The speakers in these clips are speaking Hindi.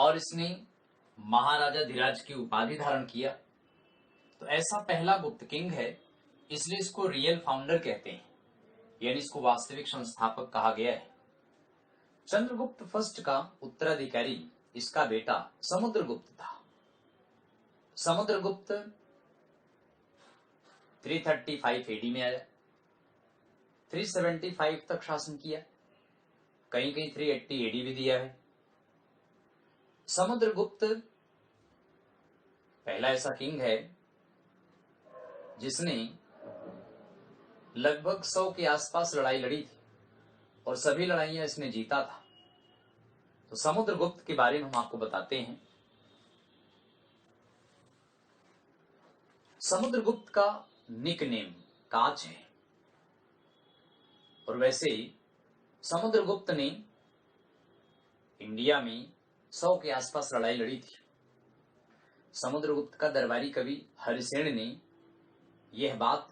और इसने महाराजा धीराज की उपाधि धारण किया। तो ऐसा पहला गुप्त किंग है, इसलिए इसको रियल फाउंडर कहते हैं, यानी इसको वास्तविक संस्थापक कहा गया है। चंद्रगुप्त फर्स्ट का उत्तराधिकारी इसका बेटा समुद्रगुप्त था। समुद्रगुप्त 335 एडी में आया, 375 तक शासन किया, कहीं कहीं 380 एडी भी दिया है। समुद्रगुप्त पहला ऐसा किंग है जिसने लगभग 100 के आसपास लड़ाई लड़ी थी और सभी लड़ाइयां इसने जीता था। तो समुद्रगुप्त के बारे में हम आपको बताते हैं। समुद्रगुप्त का निकनेम काच है, और वैसे समुद्रगुप्त ने इंडिया में 100 के आसपास लड़ाई लड़ी थी। समुद्रगुप्त का दरबारी कवि हरिसेन ने यह बात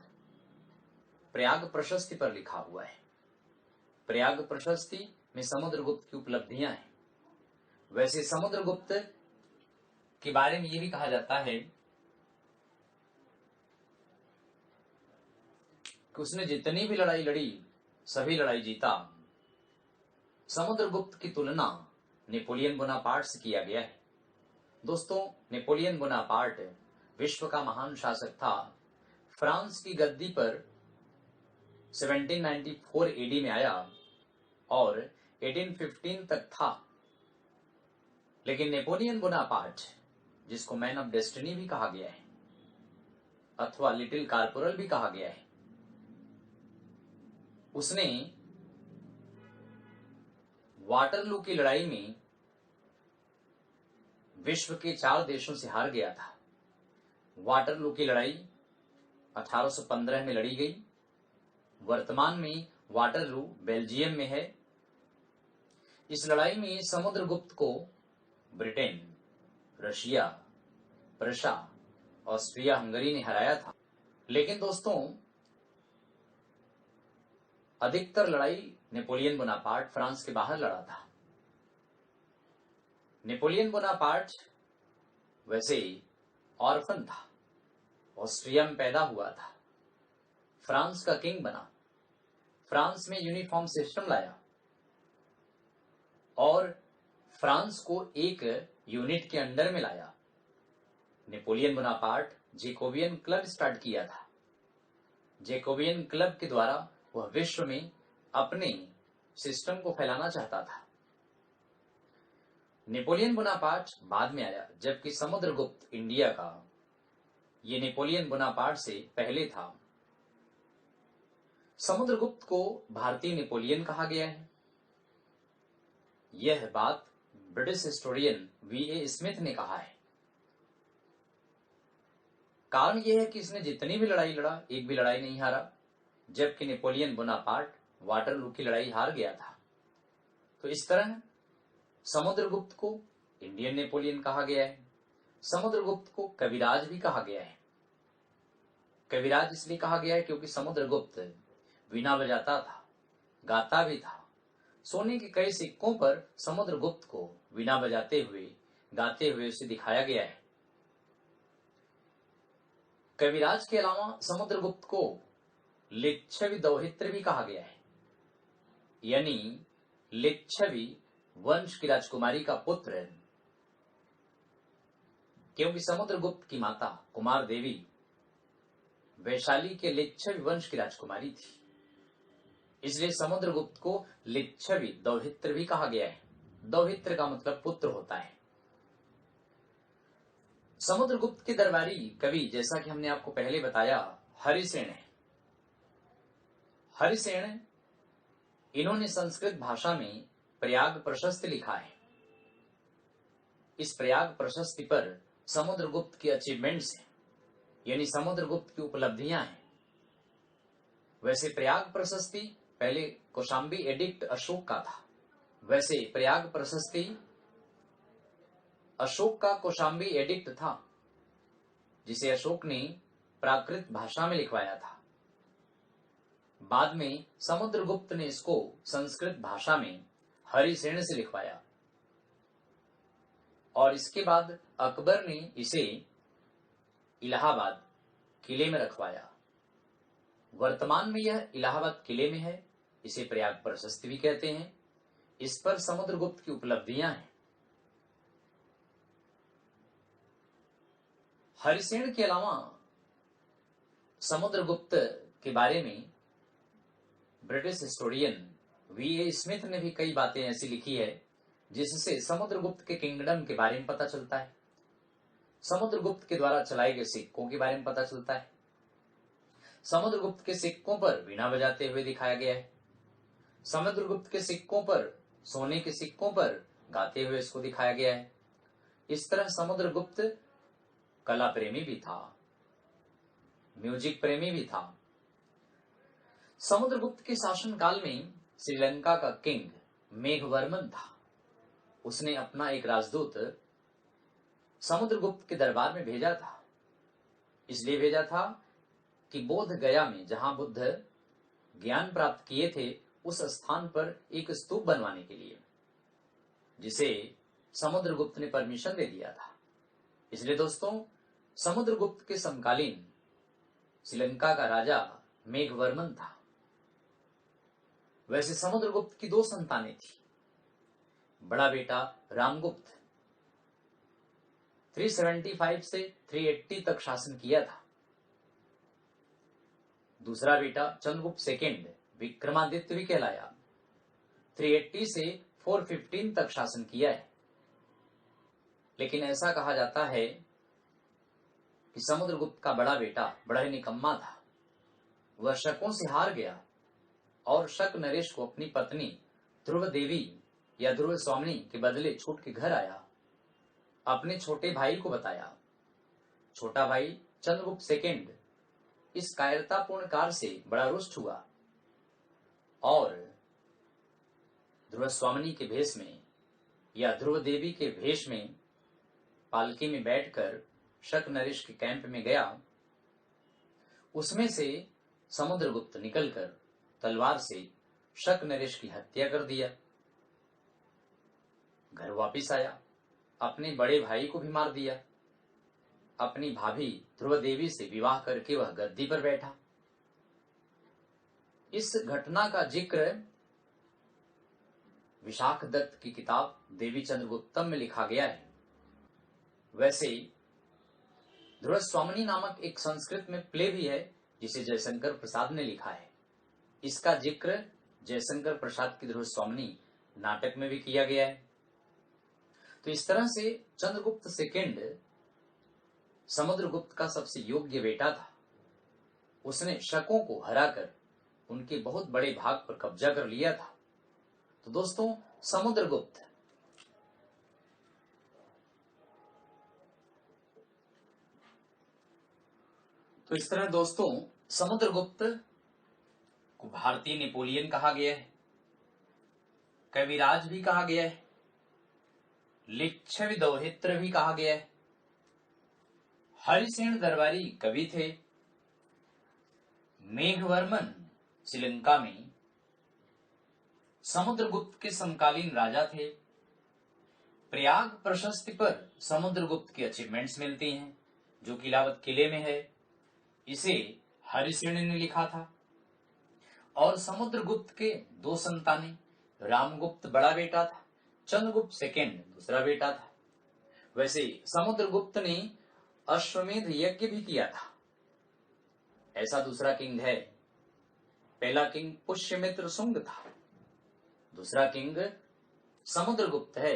प्रयाग प्रशस्ति पर लिखा हुआ है। प्रयाग प्रशस्ति में समुद्रगुप्त की उपलब्धियां हैं। वैसे समुद्रगुप्त के बारे में यह भी कहा जाता है कि उसने जितनी भी लड़ाई लड़ी सभी लड़ाई जीता। समुद्रगुप्त की तुलना नेपोलियन बोनापार्ट से किया गया है। दोस्तों, नेपोलियन बोनापार्ट विश्व का महान शासक था। फ्रांस की गद्दी पर 1794 एडी में आया और 1815 तक था। लेकिन नेपोलियन बोनापार्ट, जिसको मैन ऑफ डेस्टिनी भी कहा गया है अथवा लिटिल कारपोरल भी कहा गया है, उसने वाटरलू की लड़ाई में विश्व के 4 देशों से हार गया था। वाटरलू की लड़ाई 1815 में लड़ी गई। वर्तमान में वाटरलू बेल्जियम में है। इस लड़ाई में समुद्रगुप्त को Britain, Russia, Prussia, Austria Hungary ने हराया था। लेकिन दोस्तों, अधिकतर लड़ाई नेपोलियन बोनापार्ट फ्रांस के बाहर लड़ा था। नेपोलियन बोनापार्ट वैसे ऑर्फन था, ऑस्ट्रिया में पैदा हुआ था, फ्रांस का किंग बना, फ्रांस में यूनिफॉर्म सिस्टम लाया और फ्रांस को एक यूनिट के अंडर में लाया। Napoleon Bonaparte Jacobin club start किया था। जैकोबियन क्लब के द्वारा वह विश्व में अपने सिस्टम को फैलाना चाहता था। नेपोलियन बोनापार्ट बाद में आया, जबकि समुद्रगुप्त इंडिया का ये नेपोलियन बोनापार्ट से पहले था। समुद्रगुप्त को भारतीय नेपोलियन कहा गया है। यह बात ब्रिटिश हिस्टोरियन वीए स्मिथ ने कहा है। कारण यह है कि इसने जितनी भी लड़ाई लड़ा एक भी लड़ाई नहीं हारा, जबकि नेपोलियन बोनापार्ट वाटरलू की लड़ाई हार गया था। तो इस तरह समुद्रगुप्त को इंडियन नेपोलियन कहा गया है। समुद्रगुप्त को कविराज भी कहा गया है। कविराज इसलिए कहा गया है क्योंकि समुद्रगुप्त वीणा बजाता था, गाता भी था। सोने के कई सिक्कों पर समुद्रगुप्त को वीणा बजाते हुए, गाते हुए उसे दिखाया गया है। कविराज के अलावा समुद्रगुप्त को लिच्छवी दौहित्र भी कहा गया है, यानी लिच्छवी वंश की राजकुमारी का पुत्र, क्योंकि समुद्रगुप्त की माता कुमार देवी वैशाली के लिच्छवी वंश की राजकुमारी थी। इसलिए समुद्रगुप्त को लिच्छवी दौहित्र भी कहा गया है। दौहित्र का मतलब पुत्र होता है। समुद्रगुप्त के दरबारी कवि, जैसा कि हमने आपको पहले बताया, हरिसेन है। हरिसेन, इन्होंने संस्कृत भाषा में प्रयाग प्रशस्ति लिखा है। इस प्रयाग प्रशस्ति पर समुद्रगुप्त की अचीवमेंट्स हैं, यानी समुद्रगुप्त की उपलब्धियां हैं। वैसे प्रयाग प्रशस्ति पहले कौशाम्बी एडिक्ट अशोक का था। वैसे प्रयाग प्रशस्ति अशोक का कौशाम्बी एडिक्ट था, जिसे अशोक ने प्राकृत भाषा में लिखवाया था। बाद में समुद्रगुप्त ने इसको संस्कृत भाषा में हरिसेन से लिखवाया। और इसके बाद अकबर ने इसे इलाहाबाद किले में रखवाया। वर्तमान में यह इलाहाबाद किले में है। इसे प्रयाग प्रशस्ति भी कहते हैं। इस पर समुद्रगुप्त की उपलब्धियां हैं। हरिसेन के अलावा समुद्रगुप्त के बारे में ब्रिटिश हिस्टोरियन वी.ए. स्मिथ ने भी कई बातें ऐसी लिखी है जिससे समुद्रगुप्त के किंगडम के बारे में पता चलता है, समुद्रगुप्त के द्वारा चलाए गए सिक्कों के बारे में पता चलता है। समुद्रगुप्त के सिक्कों पर वीणा बजाते हुए दिखाया गया है। समुद्रगुप्त के सिक्कों पर, सोने के सिक्कों पर गाते हुए इसको दिखाया गया है। इस तरह समुद्रगुप्त कला प्रेमी भी था, म्यूजिक प्रेमी भी था। समुद्रगुप्त के शासनकाल में श्रीलंका का किंग मेघवर्मन था। उसने अपना एक राजदूत समुद्रगुप्त के दरबार में भेजा था। इसलिए भेजा था कि बोध गया में जहां बुद्ध ज्ञान प्राप्त किए थे उस स्थान पर एक स्तूप बनवाने के लिए, जिसे समुद्रगुप्त ने परमिशन दे दिया था। इसलिए दोस्तों, समुद्रगुप्त के समकालीन श्रीलंका का राजा मेघवर्मन था। वैसे समुद्रगुप्त की 2 संतानें थी। बड़ा बेटा रामगुप्त 375 से 380 तक शासन किया था। दूसरा बेटा चंद्रगुप्त सेकेंड विक्रमादित्य भी कहलाया, 380 से 415 तक शासन किया है। लेकिन ऐसा कहा जाता है कि समुद्रगुप्त का बड़ा बेटा बड़ा ही निकम्मा था। वह शकों से हार गया और शक नरेश को अपनी पत्नी ध्रुव देवी या ध्रुव स्वामिनी के बदले छूट के घर आया। अपने छोटे भाई को बताया। छोटा भाई चंद्रगुप्त सेकेंड इस कायरतापूर्ण कार्य से बड़ा रुष्ट हुआ और ध्रुव स्वामिनी के भेष में या ध्रुव देवी के भेष में पालकी में बैठकर शक नरेश के कैंप में गया। उसमें से समुद्रगुप्त निकलकर तलवार से शक नरेश की हत्या कर दिया। घर वापिस आया, अपने बड़े भाई को भी मार दिया। अपनी भाभी ध्रुव देवी से विवाह करके वह गद्दी पर बैठा। इस घटना का जिक्र विशाख दत्त की किताब देवी चंद्रगुप्तम में लिखा गया है। वैसे ध्रुव स्वामिनी नामक एक संस्कृत में प्ले भी है जिसे जयशंकर प्रसाद ने लिखा है। इसका जिक्र जयशंकर प्रसाद की ध्रुव स्वामिनी नाटक में भी किया गया है। तो इस तरह से चंद्रगुप्त सेकेंड समुद्रगुप्त का सबसे योग्य बेटा था। उसने शकों को हराकर उनके बहुत बड़े भाग पर कब्जा कर लिया था। तो दोस्तों, समुद्रगुप्त तो इस तरह दोस्तों, समुद्रगुप्त को भारतीय नेपोलियन कहा गया है, कविराज भी कहा गया है, लिच्छवि दौहित्र भी कहा गया है। हरिसेन दरबारी कवि थे। मेघवर्मन श्रीलंका में समुद्रगुप्त के समकालीन राजा थे। प्रयाग प्रशस्ति पर समुद्रगुप्त की अचीवमेंट्स मिलती हैं जो कि इलाहाबाद किले में है। इसे हरिसेन ने लिखा था। और समुद्रगुप्त के 2 संतानें, रामगुप्त बड़ा बेटा था, चंद्रगुप्त सेकेंड दूसरा बेटा था। वैसे समुद्रगुप्त ने अश्वमेध यज्ञ भी किया था। ऐसा दूसरा किंग है। पहला किंग पुष्यमित्र शुंग था, दूसरा किंग समुद्रगुप्त है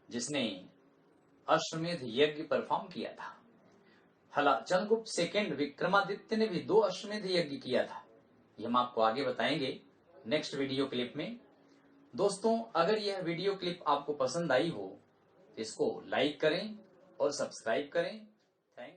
जिसने अश्वमेध यज्ञ परफॉर्म किया था। चंद्रगुप्त सेकेंड विक्रमादित्य ने भी 2 अश्वमेध यज्ञ किया था। ये हम आपको आगे बताएंगे नेक्स्ट वीडियो क्लिप में। दोस्तों, अगर यह वीडियो क्लिप आपको पसंद आई हो तो इसको लाइक करें और सब्सक्राइब करें। थैंक